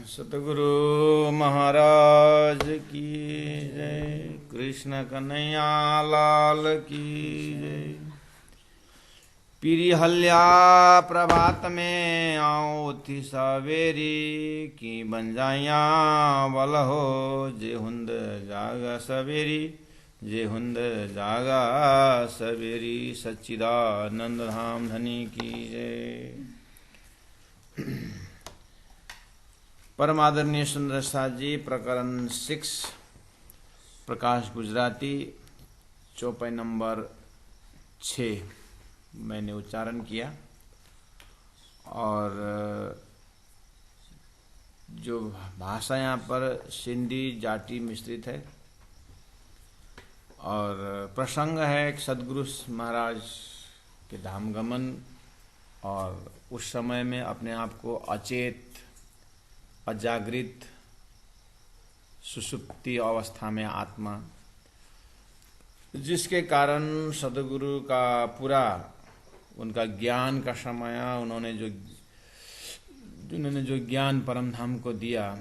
सतगुरु महाराज की जय। कृष्ण कन्हैया लाल की जय। पीरी हल्या प्रभात में आओ थी सवेरी की बंजाइया बल हो जे हुंद जागा सवेरी जे हुंद जागा सवेरी। सच्चिदानंद धाम धनी की जय। परम आदरणीय सुंदर साथ जी, प्रकरण 6 प्रकाश गुजराती चौपाई नंबर 6 मैंने उच्चारण किया। और जो भाषा यहाँ पर सिंधी जाटी मिश्रित है। और प्रसंग है एक सदगुरु महाराज के धाम गमन और उस समय में अपने आप को अचेत अजागृत सुषुप्ति अवस्था में आत्मा, जिसके कारण सदगुरु का पूरा उनका ज्ञान का समय, उन्होंने जो ज्ञान परम धाम को दिया,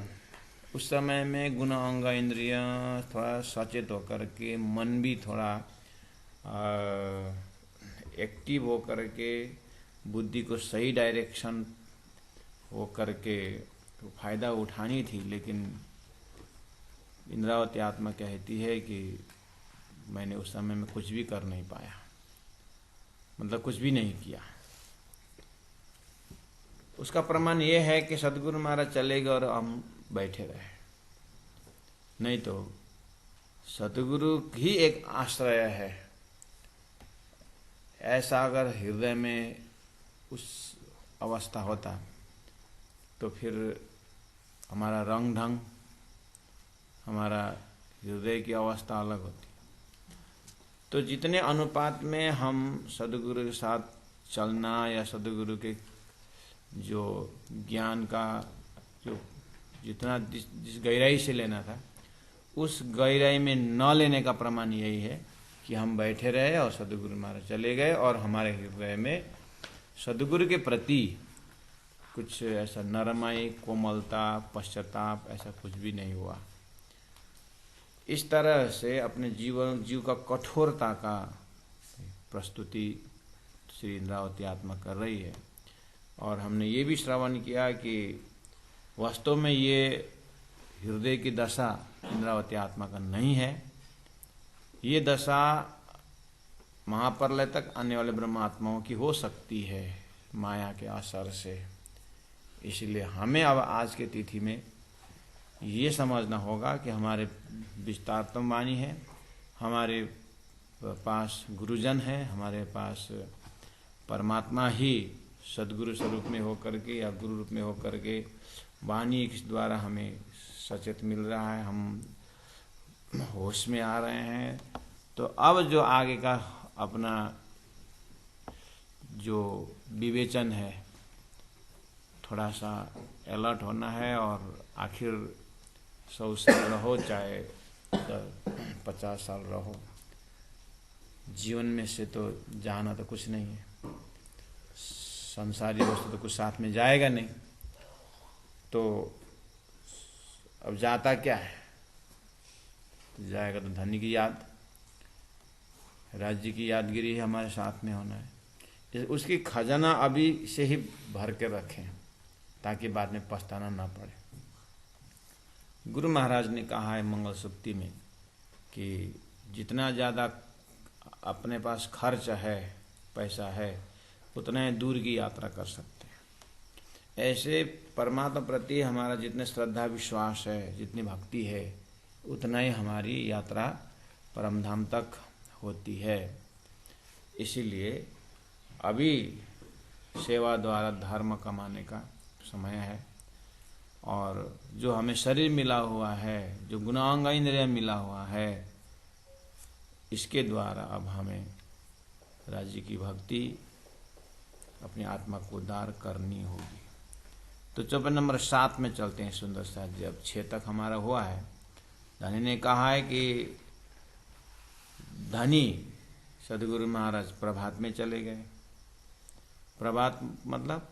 उस समय में गुण अंग इंद्रिय थोड़ा सचेत होकर के, मन भी थोड़ा एक्टिव होकर के, बुद्धि को सही डायरेक्शन हो करके तो फायदा उठानी थी। लेकिन इंद्रावती आत्मा कहती है कि मैंने उस समय में कुछ भी कर नहीं पाया, मतलब कुछ भी नहीं किया। उसका प्रमाण ये है कि सदगुरु महाराज चले गए और हम बैठे रहे। नहीं तो सदगुरु ही एक आश्रय है। ऐसा अगर हृदय में उस अवस्था होता तो फिर हमारा रंग ढंग, हमारा हृदय की अवस्था अलग होती। तो जितने अनुपात में हम सदगुरु के साथ चलना या सदगुरु के जो ज्ञान का जो जितना जिस गहराई से लेना था, उस गहराई में न लेने का प्रमाण यही है कि हम बैठे रहे और सदगुरु महाराज चले गए और हमारे हृदय में सदगुरु के प्रति कुछ ऐसा नरमाई, कोमलता, पश्चाताप ऐसा कुछ भी नहीं हुआ। इस तरह से अपने जीव का कठोरता का प्रस्तुति श्री इंद्रावती आत्मा कर रही है। और हमने ये भी श्रवण किया कि वास्तव में ये हृदय की दशा इंद्रावती आत्मा का नहीं है। ये दशा महाप्रलय तक आने वाले ब्रह्मात्माओं की हो सकती है माया के असर से। इसलिए हमें अब आज के तिथि में ये समझना होगा कि हमारे विस्तारतम वाणी है, हमारे पास गुरुजन है, हमारे पास परमात्मा ही सद्गुरु स्वरूप में होकर के या गुरु रूप में होकर के वाणी के द्वारा हमें सचेत मिल रहा है, हम होश में आ रहे हैं। तो अब जो आगे का अपना जो विवेचन है, थोड़ा सा अलर्ट होना है। और आखिर 100 साल रहो चाहे 50 साल रहो, जीवन में से तो जाना तो कुछ नहीं है। संसारी वस्तु तो कुछ साथ में जाएगा नहीं। तो अब जाता क्या है? जाएगा तो धनी की याद, राज्य की यादगिरी हमारे साथ में होना है। उसकी खजाना अभी से ही भर के रखें ताकि बाद में पछताना ना पड़े। गुरु महाराज ने कहा है मंगल सुक्ति में कि जितना ज़्यादा अपने पास खर्च है, पैसा है, उतना ही दूर की यात्रा कर सकते हैं। ऐसे परमात्मा प्रति हमारा जितने श्रद्धा विश्वास है, जितनी भक्ति है, उतना ही हमारी यात्रा परमधाम तक होती है। इसीलिए अभी सेवा द्वारा धर्म कमाने का समय है। और जो हमें शरीर मिला हुआ है, जो गुणांग इंद्रिय मिला हुआ है, इसके द्वारा अब हमें राज्य की भक्ति, अपनी आत्मा को उद्धार करनी होगी। तो चौपाई नंबर 7 में चलते हैं सुंदर साथ जी। अब 6 तक हमारा हुआ है। धनी ने कहा है कि धनी सदगुरु महाराज प्रभात में चले गए। प्रभात मतलब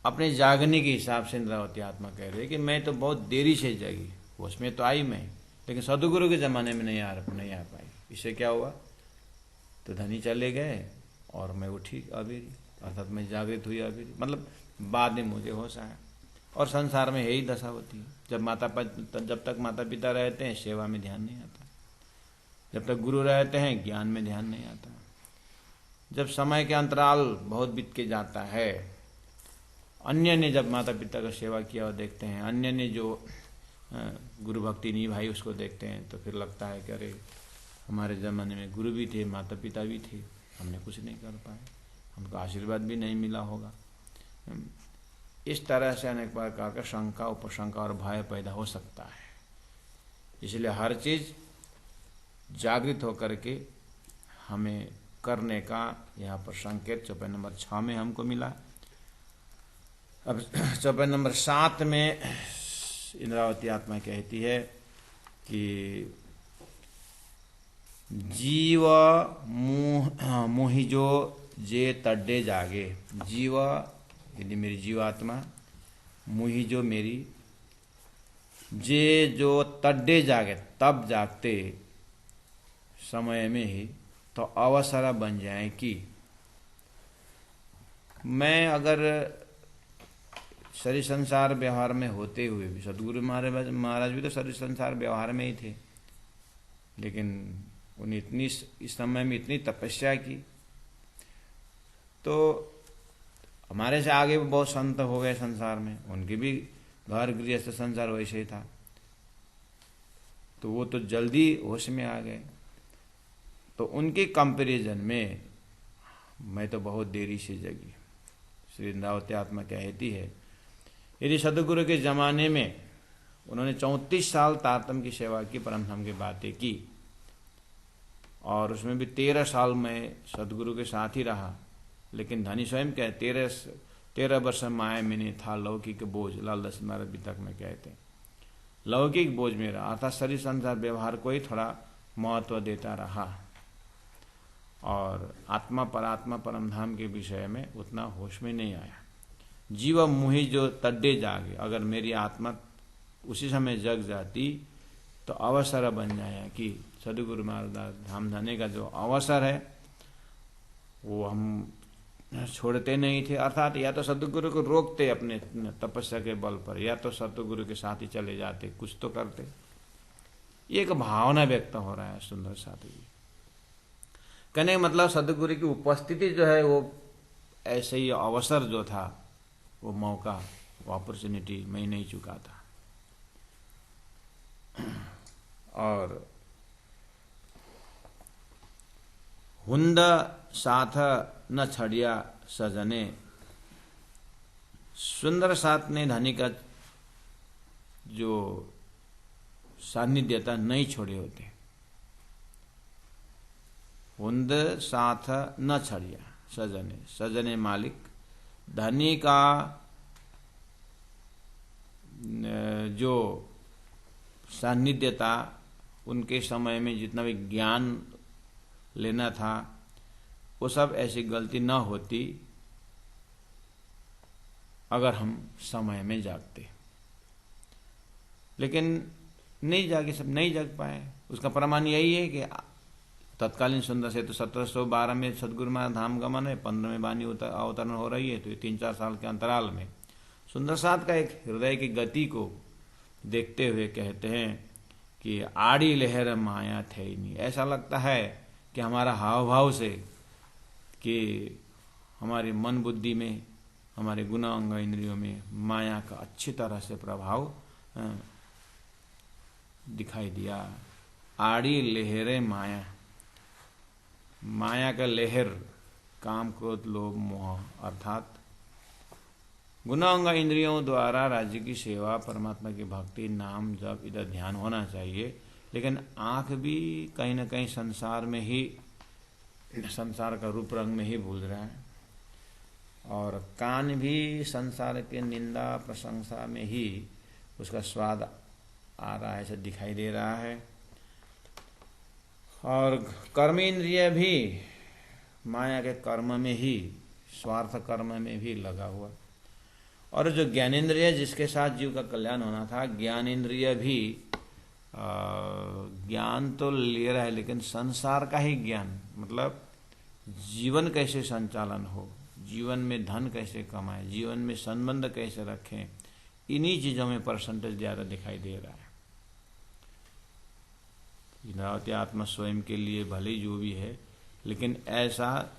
अपने जागने के हिसाब से इंद्रावती आत्मा कह रही है कि मैं तो बहुत देरी से जागी, उसमें तो आई मैं, लेकिन सदगुरु के ज़माने में नहीं आ पाई। इससे क्या हुआ, तो धनी चले गए और मैं उठी अभी, अर्थात मैं जागृत हुई अभी, मतलब बाद में मुझे होश आया। और संसार में यही दशा होती है, जब तक माता पिता रहते हैं सेवा में ध्यान नहीं आता, जब तक गुरु रहते हैं ज्ञान में ध्यान नहीं आता। जब समय के अंतराल बहुत बीत के जाता है, अन्य ने जब माता पिता का सेवा किया और देखते हैं, अन्य ने जो गुरु भक्ति निभाई उसको देखते हैं, तो फिर लगता है कि अरे हमारे ज़माने में गुरु भी थे, माता पिता भी थे, हमने कुछ नहीं कर पाए, हमको आशीर्वाद भी नहीं मिला होगा। इस तरह से अनेक प्रकार का शंका, उपशंका और भय पैदा हो सकता है। इसलिए हर चीज़ जागृत होकर के हमें करने का यहाँ पर संकेत चौपाई नंबर 6 में हमको मिला। अब चौपाई नंबर 7 में इंद्रावती आत्मा कहती है कि जीव मोहिजो जे तड्डे जागे, जीव यदि मेरी जीवात्मा, मोहिजो मेरी, जे जो तड्डे जागे तब जागते समय में ही, तो अवसर बन जाए कि मैं अगर शरीर संसार व्यवहार में होते हुए भी, सदगुरु महाराज भी तो शरीर संसार व्यवहार में ही थे, लेकिन उन्हें इस समय में इतनी तपस्या की, तो हमारे से आगे भी बहुत संत हो गए संसार में, उनके भी घर गृहस्थ संसार वैसे ही था, तो वो तो जल्दी होश में आ गए। तो उनके कंपैरिजन में मैं तो बहुत देरी से जगी। श्री इंद्रावती आत्मा कहती है, यदि सदगुरु के ज़माने में उन्होंने 34 साल तारतम की सेवा की, परमधाम की बातें की, और उसमें भी 13 साल मैं सदगुरु के साथ ही रहा, लेकिन धनी स्वयं कहे 13 वर्ष माया में नहीं था लौकिक बोझ, लाल दास महाराज भी तक में कहते हैं, लौकिक बोझ में रहा, अर्थात शरीर संसार व्यवहार को ही थोड़ा महत्व देता रहा, और आत्मा परात्मा परमधाम के विषय में उतना होश में नहीं आया। जीव मुहि जो तड्डे जागे, अगर मेरी आत्मा उसी समय जग जाती तो अवसर बन जाए कि सदगुरु महाराज धाम जाने का जो अवसर है वो हम छोड़ते नहीं थे, अर्थात या तो सदगुरु को रोकते अपने तपस्या के बल पर, या तो सदगुरु के साथ ही चले जाते, कुछ तो करते। एक भावना व्यक्त हो रहा है सुंदर साथी जी। कहने का मतलब सदगुरु की उपस्थिति जो है वो ऐसे ही अवसर जो था, वो मौका, वो अपॉर्चुनिटी मैं नहीं चुका था। और हुंद साथ न छड़िया सजने, सुंदर साथ ने धनी का जो सानिध्यता नहीं छोड़े होते। हुंद साथ न छड़िया सजने, सजने मालिक, धनी का जो सानिध्यता, उनके समय में जितना भी ज्ञान लेना था वो सब ऐसी गलती न होती अगर हम समय में जागते, लेकिन नहीं जागे, सब नहीं जाग पाए। उसका प्रमाण यही है कि तत्कालीन सुंदर से तो 1712 में सदगुरु महाराज धाम गमन है, 15वें वाणी अवतरण हो रही है, तो ये 3-4 साल के अंतराल में सुंदर साथ का एक हृदय की गति को देखते हुए कहते हैं कि आड़ी लहर माया थे ही नहीं। ऐसा लगता है कि हमारा हाव भाव से, कि हमारी मन बुद्धि में, हमारे गुण अंग इंद्रियों में माया का अच्छी तरह से प्रभाव दिखाई दिया। आड़ी लहरें माया, माया का लहर, काम क्रोध लोभ मोह, अर्थात गुण अंग इंद्रियों द्वारा राज्य की सेवा, परमात्मा की भक्ति, नाम जप, इधर ध्यान होना चाहिए, लेकिन आँख भी कहीं न कहीं संसार में ही, संसार का रूप रंग में ही भूल रहा है, और कान भी संसार के निंदा प्रशंसा में ही उसका स्वाद आ रहा है, ऐसा दिखाई दे रहा है। और कर्मेंद्रिय भी माया के कर्म में ही, स्वार्थ कर्म में भी लगा हुआ। और जो ज्ञानेंद्रिय जिसके साथ जीव का कल्याण होना था, ज्ञानेंद्रिय भी ज्ञान तो ले रहा है, लेकिन संसार का ही ज्ञान, मतलब जीवन कैसे संचालन हो, जीवन में धन कैसे कमाए, जीवन में संबंध कैसे रखें, इन्हीं चीजों में परसेंटेज ज्यादा दिखाई दे रहा है। इंद्रावती आत्मा स्वयं के लिए भले जो भी है, लेकिन ऐसा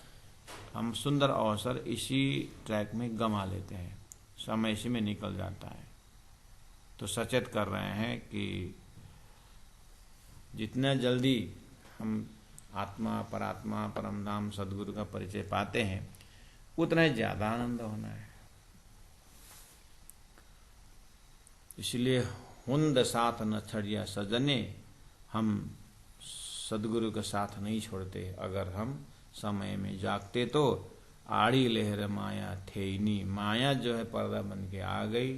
हम सुंदर अवसर इसी ट्रैक में गंवा लेते हैं, समय इसी में निकल जाता है। तो सचेत कर रहे हैं कि जितना जल्दी हम आत्मा, परात्मा, परमधाम, सदगुरु का परिचय पाते हैं, उतना ही ज्यादा आनंद होना है। इसलिए हुंद साथ न छड़िया सजने, हम सदगुरु का साथ नहीं छोड़ते। अगर हम समय में जागते तो आड़ी लहर माया थेनी, माया जो है पर्दा बन के आ गई,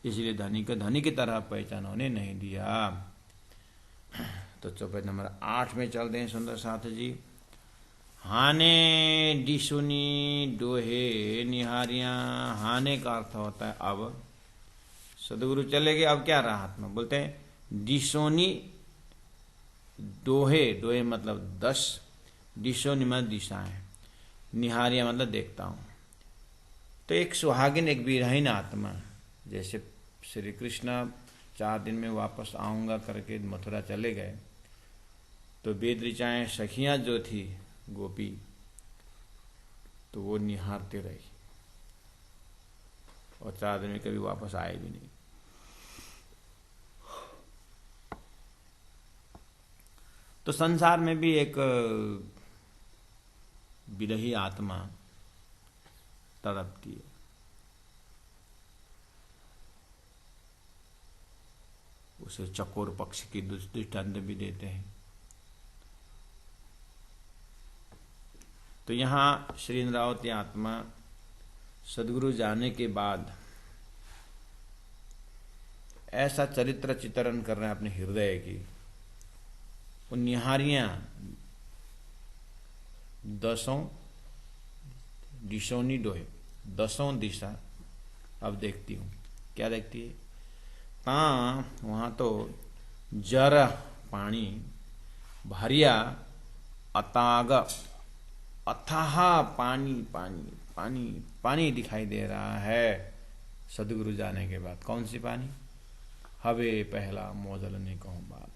इसलिए धनी को धनी की तरह पहचान होने नहीं दिया। तो चौपाई नंबर 8 में चलते हैं सुंदर साथ जी। हाने डिसुनी डोहे निहारियां, हाने का अर्थ होता है अब सदगुरु चले गए, अब क्या रहा हाथ में, बोलते हैं डिसोनी डोहे, डोहे मतलब 10, डिसोनी मतलब दिशाएं, निहारियां मतलब देखता हूं। तो एक सुहागिन, एक विरहीन आत्मा, जैसे श्री कृष्ण 4 दिन में वापस आऊंगा करके मथुरा चले गए, तो वेद ऋचाएं सखियां जो थी गोपी, तो वो निहारते रही और 4 दिन में कभी वापस आए भी नहीं। तो संसार में भी एक विरही आत्मा तड़पती है। उसे चकोर पक्ष की दृष्टांत भी देते हैं। तो यहां श्री इंद्रावती आत्मा सदगुरु जाने के बाद ऐसा चरित्र चित्रण कर रहे हैं अपने हृदय की। वो निहारियां 10 दिशोनी डोहे, 10 दिशा अब देखती हूं। क्या देखती है? वहां तो जर पानी, भरिया अताग, अथाह पानी, पानी पानी पानी दिखाई दे रहा है सदगुरु जाने के बाद। कौन सी पानी? हवे पहला मोजल ने कहूं बात,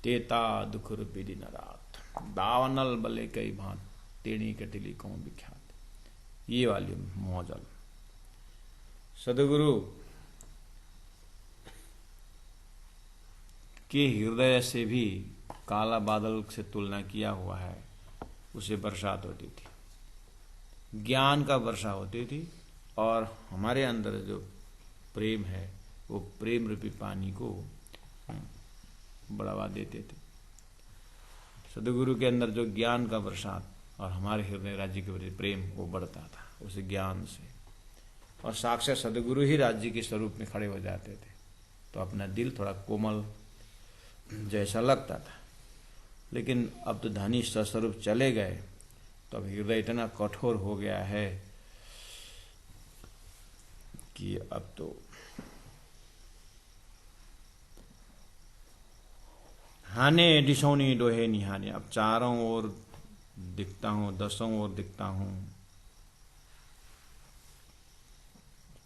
तेता दुख रूपी दिन रात, दावनल बले कई भांत, तेणी कटिली कहूं विख्यात। ये वाली मोजल सदगुरु के हृदय से भी काला बादल से तुलना किया हुआ है। उसे बरसात होती थी, ज्ञान का वर्षा होती थी, और हमारे अंदर जो प्रेम है वो प्रेम रूपी पानी को बढ़ावा देते थे। सदगुरु के अंदर जो ज्ञान का बरसात और हमारे हृदय राज्य के प्रति प्रेम वो बढ़ता था उस ज्ञान से, और साक्षात सदगुरु ही राज्य के स्वरूप में खड़े हो जाते थे। तो अपना दिल थोड़ा कोमल जैसा लगता था। लेकिन अब तो धनी स्वरूप चले गए, तो अब हृदय इतना कठोर हो गया है कि अब तो हाने डिशोनी डोहे निहाने, अब चारों ओर दिखता हूं, 10 ओर दिखता हूं।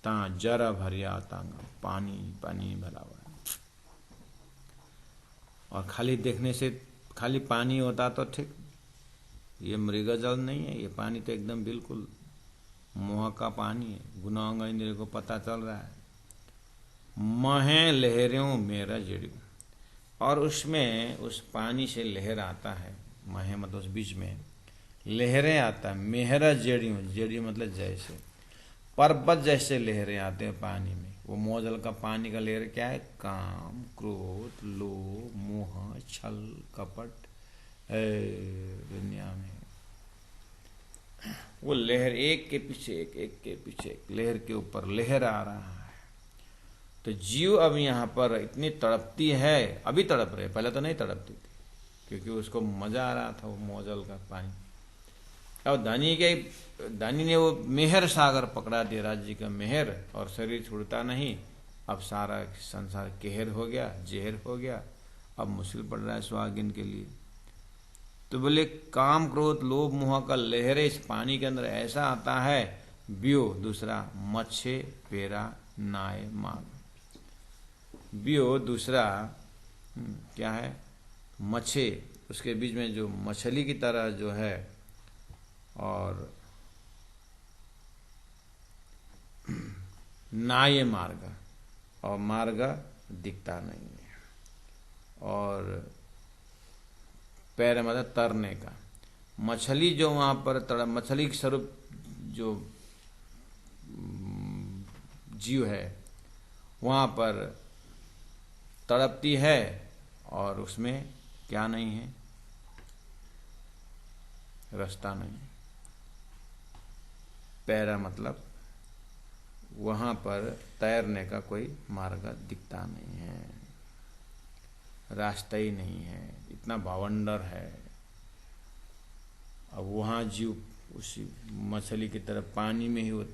ता जरा भरिया तांगा, पानी पानी भरा हुआ। और खाली देखने से खाली पानी होता तो ठीक, ये मृग जल नहीं है, ये पानी तो एकदम बिल्कुल मोह का पानी है। गुनांग इंद्रिय को पता चल रहा है। महे लहरों मेरा जड़ियों, और उसमें उस पानी से लहर आता है। महे मतलब उस बीच में लहरें आता है। मेहरा जड़ियों, जड़ियों मतलब जैसे पर्वत जैसे लहरें आते हैं पानी में। वो मोजल का पानी का लहर क्या है? काम, क्रोध, लोभ, मोह, छल, कपट दुनिया में। वो लहर एक के पीछे एक के पीछे एक, लहर के ऊपर लहर आ रहा है। तो जीव अब यहाँ पर इतनी तड़पती है, अभी तड़प रहे, पहले तो नहीं तड़पती थी, क्योंकि उसको मजा आ रहा था वो मोजल का पानी। अब धनी ने वो मेहर सागर पकड़ा दिया, राज्य का मेहर, और शरीर छूटता नहीं। अब सारा संसार केहर हो गया, जहर हो गया। अब मुश्किल पड़ रहा है सुहागिन के लिए। तो बोले काम क्रोध लोभ मोह का लहरे इस पानी के अंदर ऐसा आता है। ब्यो दूसरा मच्छे पेरा नाय माग। ब्यो दूसरा क्या है, मच्छे, उसके बीच में जो मछली की तरह जो है, और नाय मार्ग, और मार्ग दिखता नहीं है, और पैर मतलब तरने का। मछली जो वहां पर मछली के स्वरूप जो जीव है वहां पर तड़पती है, और उसमें क्या नहीं है, रास्ता नहीं। पैरा मतलब वहां पर तैरने का कोई मार्ग दिखता नहीं है, रास्ता ही नहीं है, इतना भावंडर है। अब वहां जीव उसी मछली की तरफ पानी में ही वो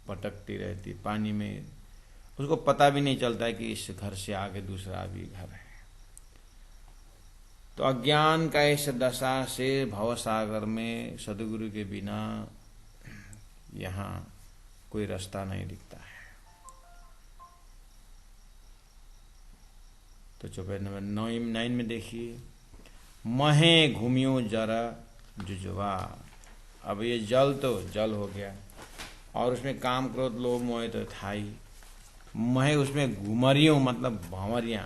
पटकती रहती, पानी में, उसको पता भी नहीं चलता है कि इस घर से आगे दूसरा भी घर है। तो अज्ञान का इस दशा से भवसागर में सदगुरु के बिना यहाँ कोई रास्ता नहीं दिखता है। तो चौपाई नंबर 9 में देखिए, महे घूमियो जरा जुजवा। अब ये जल तो जल हो गया, और उसमें काम क्रोध लोभ मोह तो था ही। महे उसमें घुमरियों मतलब भंवरियां,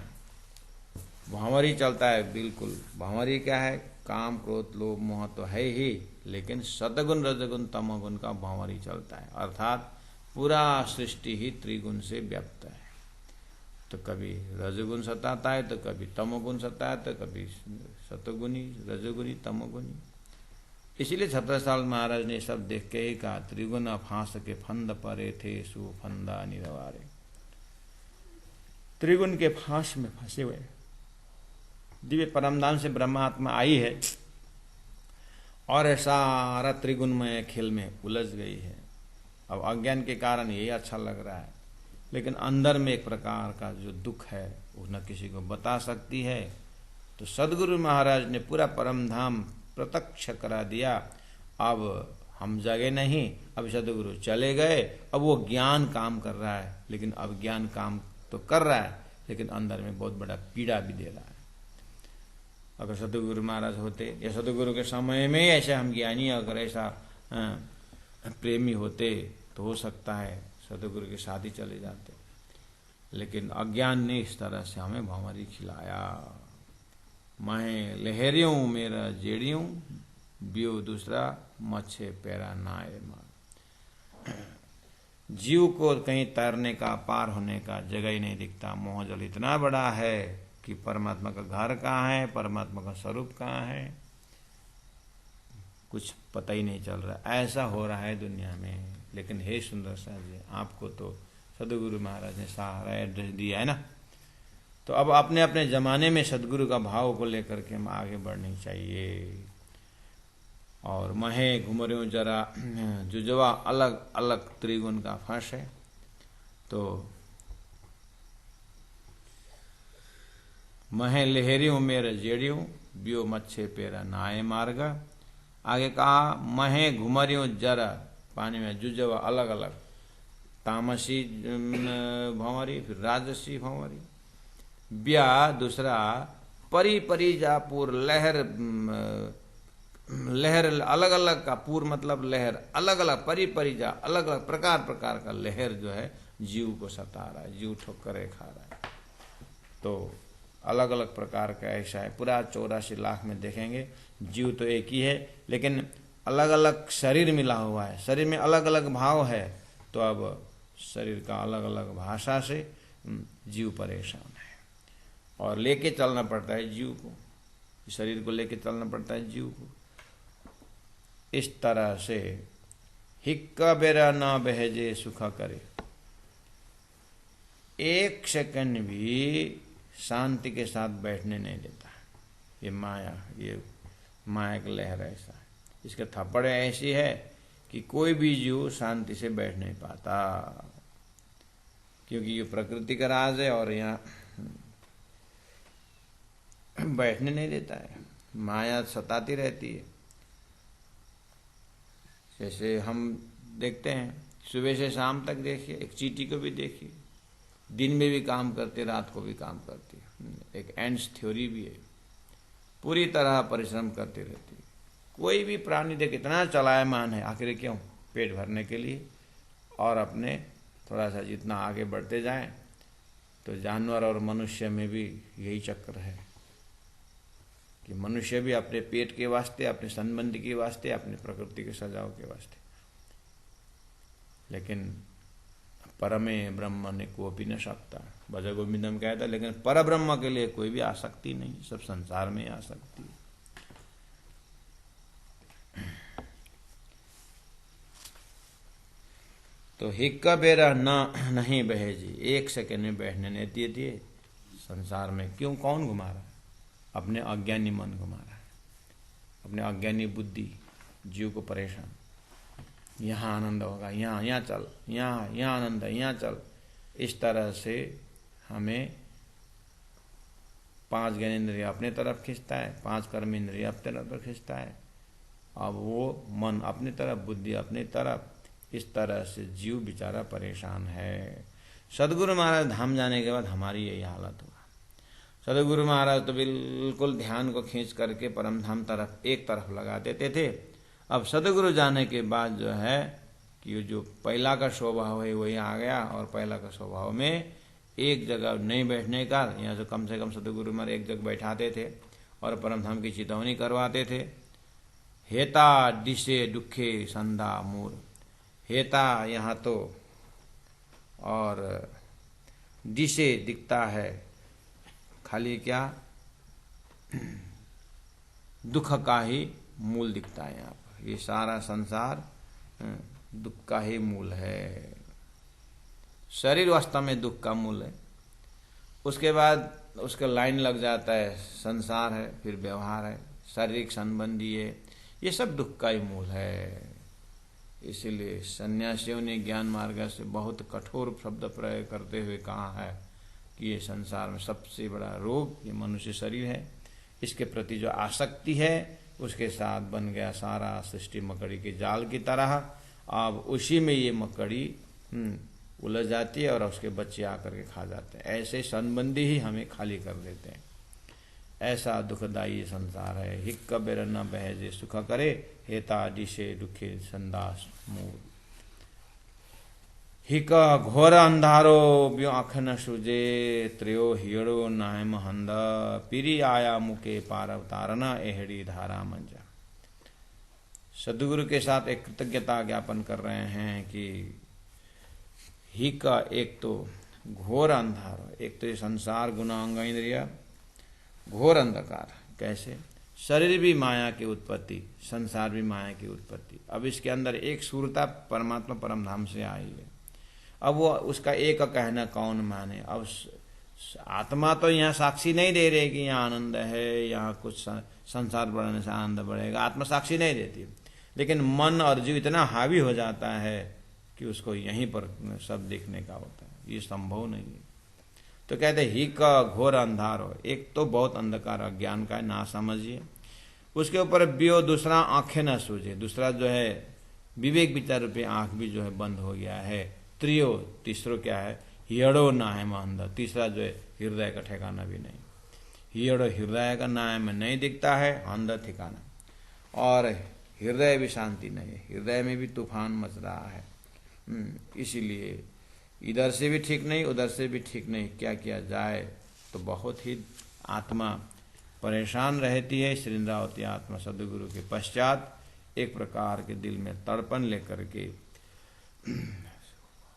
भंवरी चलता है बिल्कुल। भंवरी क्या है, काम क्रोध लोभ मोह तो है ही, लेकिन सतगुण रजगुण तमगुण का भंवरी चलता है। अर्थात पूरा सृष्टि ही त्रिगुण से व्याप्त है। तो कभी रजगुण सताता है, तो कभी तमोगुण सताता है, तो कभी सतगुणी रजगुणी तमोगुणी। इसीलिए छत्रसाल महाराज ने सब देख के ही कहा, त्रिगुण फांस के फंद परे थे सु फंदा निरवारे। त्रिगुण के फांस में फंसे हुए दिव्य परमधाम से ब्रह्मात्मा आई है, और सारा त्रिगुणमय खेल में उलझ गई है। अब अज्ञान के कारण यही अच्छा लग रहा है, लेकिन अंदर में एक प्रकार का जो दुख है वो न किसी को बता सकती है। तो सदगुरु महाराज ने पूरा परमधाम प्रत्यक्ष करा दिया। अब हम जगे नहीं, अब सदगुरु चले गए। अब वो ज्ञान काम कर रहा है, लेकिन अब ज्ञान काम तो कर रहा है, लेकिन अंदर में बहुत बड़ा पीड़ा भी दे रहा है। अगर सदगुरु महाराज होते या सदगुरु के समय में ऐसे हम ज्ञानी अगर ऐसा प्रेमी होते तो हो सकता है सदगुरु के साथ ही चले जाते। लेकिन अज्ञान ने इस तरह से हमें भंवरी खिलाया। मैं लहरियों मेरा जेड़ियों, बियो दूसरा मच्छे पैरा नाय मार। जीव को कहीं तैरने का, पार होने का जगह ही नहीं दिखता। मोहजल इतना बड़ा है कि परमात्मा का घर कहाँ है, परमात्मा का स्वरूप कहाँ है, कुछ पता ही नहीं चल रहा। ऐसा हो रहा है दुनिया में। लेकिन हे सुंदर सा जी, आपको तो सदगुरु महाराज ने सारा एड्रेस दिया है ना। तो अब अपने अपने जमाने में सदगुरु का भाव को लेकर के हम आगे बढ़नी चाहिए। और महे घुमरियों जरा जुजवा, अलग अलग त्रिगुण का फंस है। तो महे लहरियों मेरा जेड़ियों, बियो मच्छे पेरा नाय मार्ग। आगे कहा महे घुमरियों जरा, पानी में जुजवा अलग अलग, तामसी भंवरी, फिर राजसी भंवरी। ब्या दूसरा परी परी जापुर, लहर लहर अलग अलग का, पूर मतलब लहर, अलग अलग परी परी जा, अलग अलग प्रकार प्रकार का लहर जो है जीव को सता रहा है, जीव ठोकरे खा रहा है। तो अलग अलग प्रकार का ऐसा है। पूरा 84 लाख में देखेंगे जीव तो एक ही है, लेकिन अलग अलग शरीर मिला हुआ है, शरीर में अलग अलग भाव है। तो अब शरीर का अलग अलग भाषा से जीव परेशान है, और लेके चलना पड़ता है जीव को, शरीर को लेके चलना पड़ता है जीव को। इस तरह से हिक्का बेरा ना बहजे सुखा करे, एक सेकंड भी शांति के साथ बैठने नहीं देता। ये माया, ये माया की लहर ऐसा है। इसके थप्पड़ ऐसी है कि कोई भी जीव शांति से बैठ नहीं पाता, क्योंकि ये प्रकृति का राज है और यहाँ बैठने नहीं देता है, माया सताती रहती है। जैसे हम देखते हैं सुबह से शाम तक, देखिए एक चींटी को भी देखिए, दिन में भी काम करती है, रात को भी काम करती है। एक एंड्स थ्योरी भी है, पूरी तरह परिश्रम करती रहती है। कोई भी प्राणी देख इतना चलायमान है, आखिर क्यों? पेट भरने के लिए, और अपने थोड़ा सा जितना आगे बढ़ते जाएं तो जानवर और मनुष्य में भी यही चक्र है कि मनुष्य भी अपने पेट के वास्ते, अपने संबंध के वास्ते, अपनी प्रकृति के सजाव के वास्ते, लेकिन परमे ब्रह्म ने कोपी न सकता, भज गोविंदम कहता। लेकिन पर ब्रह्म के लिए कोई भी आसक्ति नहीं, सब संसार में आसक्ति है। तो हिक्का बेरा न नहीं बहे जी, एक सेकंड में बैठने नहीं दिए। संसार में क्यों, कौन घुमा रहा है? अपने अज्ञानी मन घुमा रहा है, अपने अज्ञानी बुद्धि जीव को परेशान। यहाँ आनंद होगा, यहाँ चल, यहाँ आनंद है, यहाँ चल। इस तरह से हमें 5 ज्ञानेंद्रिय अपने तरफ खींचता है, 5 कर्म इंद्रिय अपने तरफ खींचता है। अब वो मन अपनी तरफ, बुद्धि अपनी तरफ, इस तरह से जीव बेचारा परेशान है। सदगुरु महाराज धाम जाने के बाद हमारी यही हालत हुआ। सदगुरु महाराज तो बिल्कुल ध्यान को खींच करके परम धाम तरफ एक तरफ लगा देते थे। अब सदगुरु जाने के बाद जो है कि जो पहला का स्वभाव है वही आ गया, और पहला का स्वभाव में एक जगह नहीं बैठने का, यहाँ से कम सदगुरु महाराज एक जगह बैठाते थे और परम धाम की चेतावनी करवाते थे। हेता दिशे दुखे संधा मूर, हेता यहाँ तो, और दिशे दिखता है खाली क्या, दुख का ही मूल दिखता है यहाँ पर। ये सारा संसार दुख का ही मूल है। शरीर वास्तव में दुख का मूल है। उसके बाद उसका लाइन लग जाता है, संसार है, फिर व्यवहार है, शारीरिक संबंधी है, ये सब दुख का ही मूल है। इसीलिए सन्यासियों ने ज्ञान मार्ग से बहुत कठोर शब्द प्रयोग करते हुए कहा है कि ये संसार में सबसे बड़ा रोग ये मनुष्य शरीर है। इसके प्रति जो आसक्ति है उसके साथ बन गया सारा सृष्टि मकड़ी के जाल की तरह। अब उसी में ये मकड़ी उलझ जाती है और उसके बच्चे आकर के खा जाते हैं। ऐसे संबंधी ही हमें खाली कर देते हैं। ऐसा दुखदायी संसार है। हिक्क बेर न बहजे सुख करे, हेता दिशे दुखे संदास मूल। हिक घोर अंधारो ब्यो आँख न सूझे, त्रयो हियड़ो नायम हंद, पीरी आया मुके पार अवतारना, एहड़ी धारा मंजा। सदगुरु के साथ एक कृतज्ञता ज्ञापन कर रहे हैं कि हिक एक तो घोर अंधार, एक तो ये संसार गुना अंग इंद्रिय घोर अंधकार। कैसे? शरीर भी माया की उत्पत्ति, संसार भी माया की उत्पत्ति। अब इसके अंदर एक सूरता परमात्मा परम धाम से आई है। अब वो उसका एक कहना कौन माने? अब आत्मा तो यहाँ साक्षी नहीं दे रही कि यहाँ आनंद है, यहाँ कुछ संसार बढ़ने से आनंद बढ़ेगा, आत्मा साक्षी नहीं देती। लेकिन मन और जीव इतना हावी हो जाता है कि उसको यहीं पर सब देखने का होता है। ये संभव नहीं है। तो कहते ही का घोर अंधार हो, एक तो बहुत अंधकार अज्ञान का ना समझिए, उसके ऊपर बियो दूसरा आंखें न सूझे, दूसरा जो है विवेक विचार रूपी आंख भी जो है बंद हो गया है। त्रियो तीसरो क्या है? हियड़ो नायम अंध, तीसरा जो है हृदय का ठिकाना भी नहीं। हियड़ो हृदय का नायम नहीं दिखता है, अंध ठिकाना, और हृदय भी शांति नहीं है, हृदय में भी तूफान मच रहा है। इसीलिए इधर से भी ठीक नहीं, उधर से भी ठीक नहीं, क्या किया जाए? तो बहुत ही आत्मा परेशान रहती है। श्री इंद्रावती आत्मा सदगुरु के पश्चात एक प्रकार के दिल में तड़पन लेकर के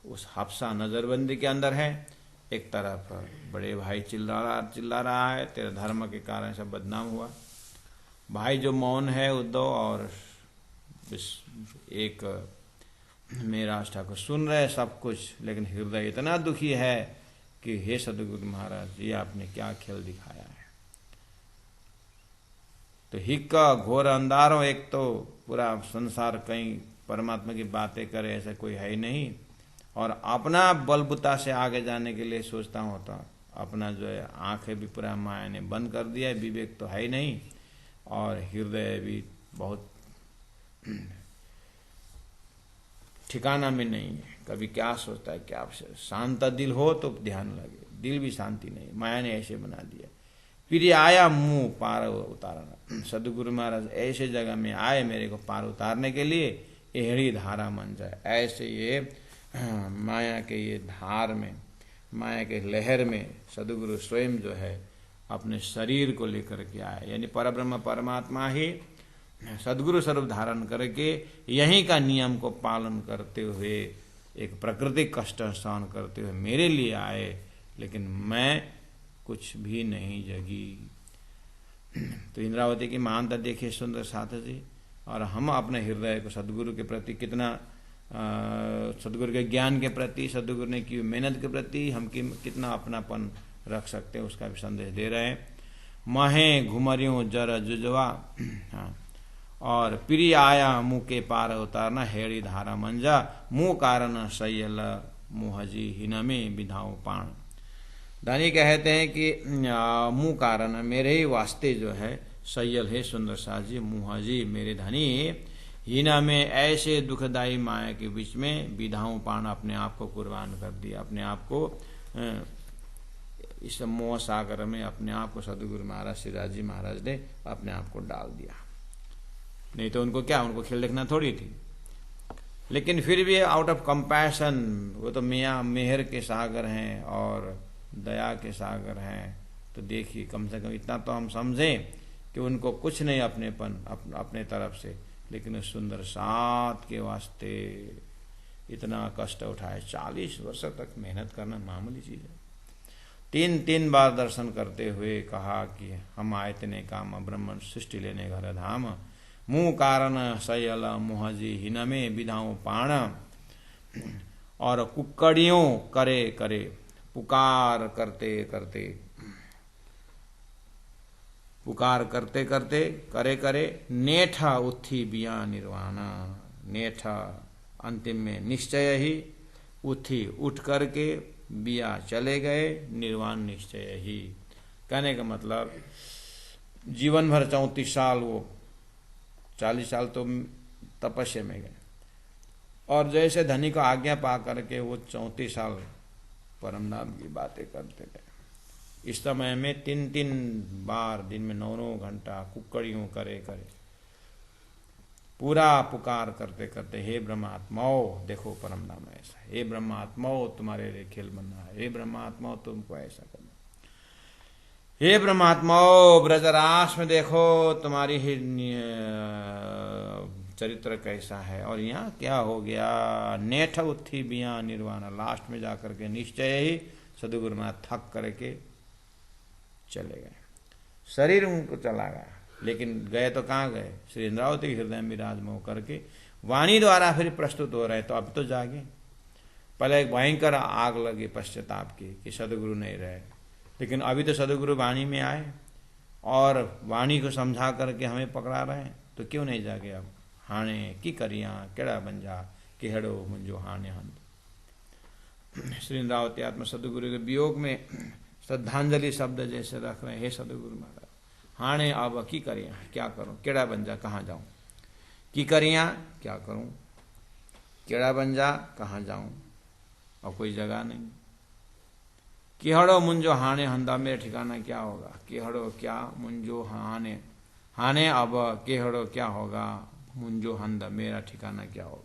उस हफ्सा नजरबंदी के अंदर है। एक तरफ बड़े भाई चिल्ला रहा है, तेरे धर्म के कारण सब बदनाम हुआ। भाई जो मौन है उद्धव, और एक मेरा आस्था को सुन रहे सब कुछ, लेकिन हृदय इतना दुखी है कि हे सदगुरु महाराज, ये आपने क्या खेल दिखाया है। तो हिक्का घोर अंधारों, एक तो पूरा संसार कहीं परमात्मा की बातें करे ऐसा कोई है ही नहीं, और अपना बलबूता से आगे जाने के लिए सोचता हूँ तो अपना जो है आंखें भी पूरा माया ने बंद कर दिया है, विवेक तो है ही नहीं, और हृदय भी बहुत ठिकाना में नहीं है। कभी क्या सोचता है, क्या शांत दिल हो तो ध्यान लगे, दिल भी शांति नहीं, माया ने ऐसे बना दिया। फिर आया मुंह पार उतारना, सदगुरु महाराज ऐसे जगह में आए मेरे को पार उतारने के लिए, एहड़ी धारा मन जाए, ऐसे ये माया के ये धार में, माया के लहर में सदगुरु स्वयं जो है अपने शरीर को लेकर के आए, यानी परब्रह्म परमात्मा ही सदगुरु स्वरूप धारण करके यहीं का नियम को पालन करते हुए एक प्राकृतिक कष्ट सहन करते हुए मेरे लिए आए, लेकिन मैं कुछ भी नहीं जगी। तो इंद्रावती की महानता देखिए सुंदर साथ जी, और हम अपने हृदय को सदगुरु के प्रति कितना, सदगुरु के ज्ञान के प्रति, सदगुरु ने की मेहनत के प्रति हम कितना अपनापन रख सकते हैं, उसका भी संदेश दे रहे हैं। महे घुमरियों जर जुजवा, हाँ, और प्रिय आया मुँह के पार उतारना, हेड़ी धारा मंजा, मुँह कारण सैयल मुहजी हिनमे विधाओ पाण। दानी कहते हैं कि मुँह कारण मेरे ही वास्ते जो है सैयल है सुंदर साथ जी, मुहजी मेरे धनी हिना में ऐसे दुखदायी माया के बीच में विधाओं पाण, अपने आप को कुर्बान कर दिया, अपने आप को इस मोह सागर में अपने आप को सदगुरु महाराज श्रीराज जी महाराज ने अपने आप को डाल दिया। नहीं तो उनको क्या, उनको खेल देखना थोड़ी थी, लेकिन फिर भी आउट ऑफ कंपैशन, वो तो मियाँ मेहर के सागर हैं और दया के सागर हैं, तो देखिए कम से कम इतना तो हम समझें कि उनको कुछ नहीं अपनेपन अपने तरफ से, लेकिन उस सुंदर साथ के वास्ते इतना कष्ट उठाए। 40 वर्ष तक मेहनत करना मामूली चीज है। 3 बार दर्शन करते हुए कहा कि हम आए तेने काम ब्रह्म सृष्टि लेने घर धाम, मुँह कारण सयल मुहजी हिनमे विधाओं पाण, और कुक्कड़ियों करे करे पुकार करते करते, पुकार करते करते करे करे नेठा उथी बिया निर्वाणा, नेठा अंतिम में निश्चय ही, उथी उठ करके, बिया चले गए, निर्वाण निश्चय ही। कहने का मतलब जीवन भर 34 साल, वो 40 साल तो तपस्या में गए, और जैसे धनी को आज्ञा पा करके वो 34 साल परम धाम की बातें करते गए। इस समय में 3 बार दिन में 9 घंटा कुक्कड़ियों करे करे पूरा पुकार करते करते, हे ब्रह्मात्माओं, देखो परम धाम ऐसा, हे ब्रह्मात्माओं तुम्हारे लिए खेल बनना है, हे ब्रह्मात्माओं तुमको ऐसा करना, हे ब्रह्मात्माओं ब्रजरास में देखो तुम्हारी ही चरित्र कैसा है, और यहाँ क्या हो गया, नेठ उत्थी बिया निर्वाणा, लास्ट में जाकर के निश्चय ही सदगुरु महाराज थक करके चले गए, शरीर उनको चला गया, लेकिन गए तो कहाँ गए, श्री इंद्रावती हृदय में विराजमान करके वाणी द्वारा फिर प्रस्तुत हो रहे। तो अब तो जागे, पहले एक भयंकर आग लगी पश्चाताप की कि सदगुरु नहीं रहे, लेकिन अभी तो सदगुरु वाणी में आए और वाणी को समझा करके हमें पकड़ा रहे हैं, तो क्यों नहीं जागे अब। हाणे की करिया केड़ा बंजा केहड़ो मुंजो हाणे हंद। श्री इंद्रावती आत्मा सदगुरु के वियोग में श्रद्धांजलि शब्द जैसे रख रहे हैं, हे सदगुरु महाराज हाणे अब की करिया, क्या करूं, केड़ा बंजा कहाँ जाऊं, की करिया क्या करूं, केड़ा बंजा कहाँ जाऊं, और कोई जगह नहीं, केहड़ो मुंजो हाणे हंदा, मेरा ठिकाना क्या होगा, केहड़ो क्या मुंजो हाणे, हाणे अब केहड़ो क्या होगा, मुंजो हंद मेरा ठिकाना क्या होगा,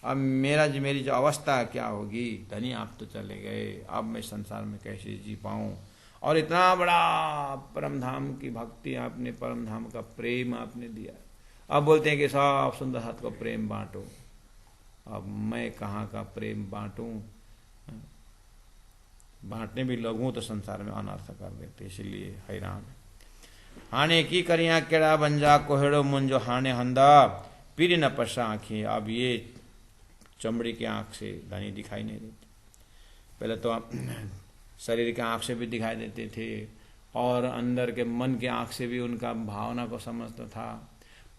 अब मेरी जो अवस्था क्या होगी, धनी आप तो चले गए, अब मैं संसार में कैसे जी पाऊं। और इतना बड़ा परम धाम की भक्ति आपने, परम धाम का प्रेम आपने दिया, अब बोलते हैं कि सब सुंदर हाथ को प्रेम बांटो, अब मैं कहाँ का प्रेम बांटूं, बांटने भी लगूं तो संसार में अनर्थ कर देते, इसलिए हैरान। हाने की करिया केड़ा बंजा कोहेड़ो मुंजो हाने हंदा, पीर न पशा आँखें, अब ये चमड़ी की आंख से धनी दिखाई नहीं देते, पहले तो शरीर के आंख से भी दिखाई देते थे, और अंदर के मन के आँख से भी उनका भावना को समझता था।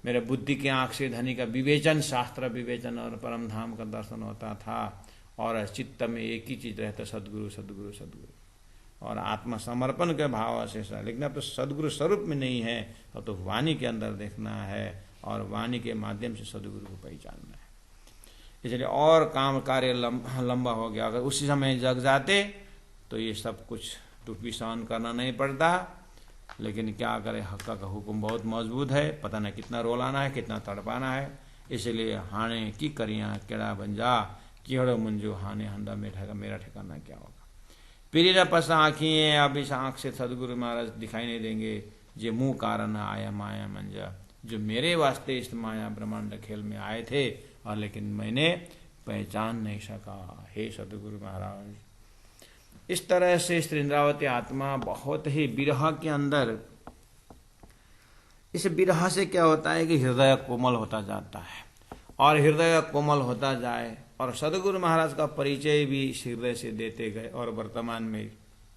मेरे बुद्धि की आँख से धनी का विवेचन, शास्त्र विवेचन और परम धाम का दर्शन होता था। और चित्त में एक ही चीज रहता, सदगुरु सदगुरु सदगुरु। और आत्मसमर्पण के भाव से, लेकिन अब तो सदगुरु स्वरूप में नहीं है, अब तो वाणी के अंदर देखना है और वाणी के माध्यम से सदगुरु को पहचानना है। इसलिए और काम कार्य लंबा हो गया। अगर उसी समय जग जाते तो ये सब कुछ दुख भी सहन करना नहीं पड़ता। लेकिन क्या करे, हक का हुक्म बहुत मजबूत है, पता नहीं कितना रोलाना है, कितना तड़पाना है। इसलिए हाणे की करियां केड़ा बन जा, कीड़ो मुंजो हाने हंदा मेरा ठिकाना क्या होगा। पीरी न पसा आँखिए, अब इस आँख से सदगुरु महाराज दिखाई नहीं देंगे। जे मुँह कारण आया माया मंजा, जो मेरे वास्ते इस माया ब्रह्मांड खेल में आए थे और लेकिन मैंने पहचान नहीं सका। हे सदगुरु महाराज, इस तरह से श्री इंद्रावती आत्मा बहुत ही विरह के अंदर, इस विरह से क्या होता है कि हृदय कोमल होता जाता है। और हृदय कोमल होता जाए और सदगुरु महाराज का परिचय भी हृदय से देते गए। और वर्तमान में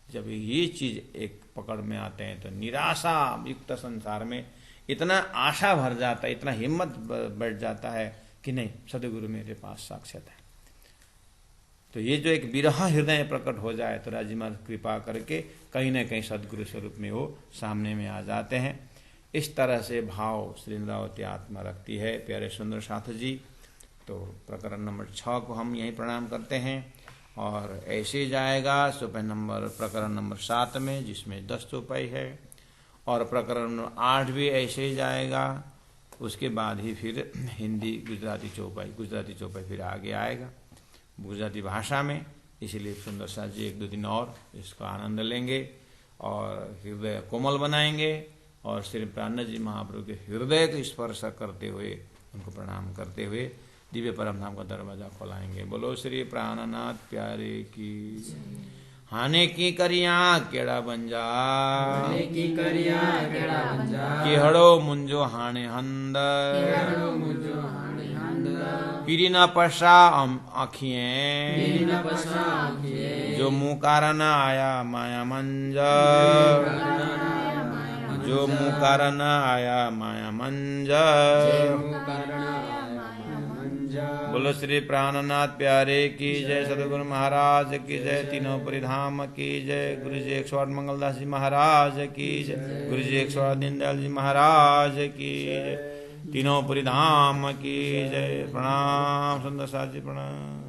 जब ये चीज एक पकड़ में आते हैं तो निराशा युक्त संसार में इतना आशा भर जाता है, इतना हिम्मत बढ़ जाता है कि नहीं, सदगुरु मेरे पास साक्षात है। तो ये जो एक विरह हृदय प्रकट हो जाए तो राजी महाराज कृपा करके कहीं न कहीं सदगुरु स्वरूप में वो सामने में आ जाते हैं। इस तरह से भाव श्री इंद्रावती आत्मा रखती है। प्यारे सुंदर साथ जी, तो प्रकरण नंबर 6 को हम यहीं प्रणाम करते हैं और ऐसे जाएगा प्रकरण नंबर 7 में, जिसमें 10 चौपाई है, और प्रकरण नंबर 8 भी ऐसे ही जाएगा। उसके बाद ही फिर हिंदी गुजराती चौपाई फिर आगे आएगा गुजराती भाषा में। इसलिए सुंदर साथ जी 1-2 दिन और इसका आनंद लेंगे और हृदय कोमल बनाएंगे और श्री प्राणनाथ जी महाप्रभु के हृदय को स्पर्श करते हुए, उनको प्रणाम करते हुए दिव्य परम धाम का दरवाजा खोलाएंगे। बोलो श्री प्राणनाथ प्यारे की। हाने की करिया केड़ा बंजा, केहड़ो मुंजो हाने हंद, पीरी न पशा आँखिए, जो मुँह कारण आया माया मंज, जो मुँह कारण आया माया मंज। बोलो श्री प्राणनाथ प्यारे की जय, सदगुरु महाराज की जय, तीनों परिधाम की जय, गुरु जी 108 मंगलदास जी महाराज की जय, गुरु जी 108 दीनदयाल जी महाराज की जय, तीनों परिधाम की जय। प्रणाम सुंदर साथ जी, प्रणाम।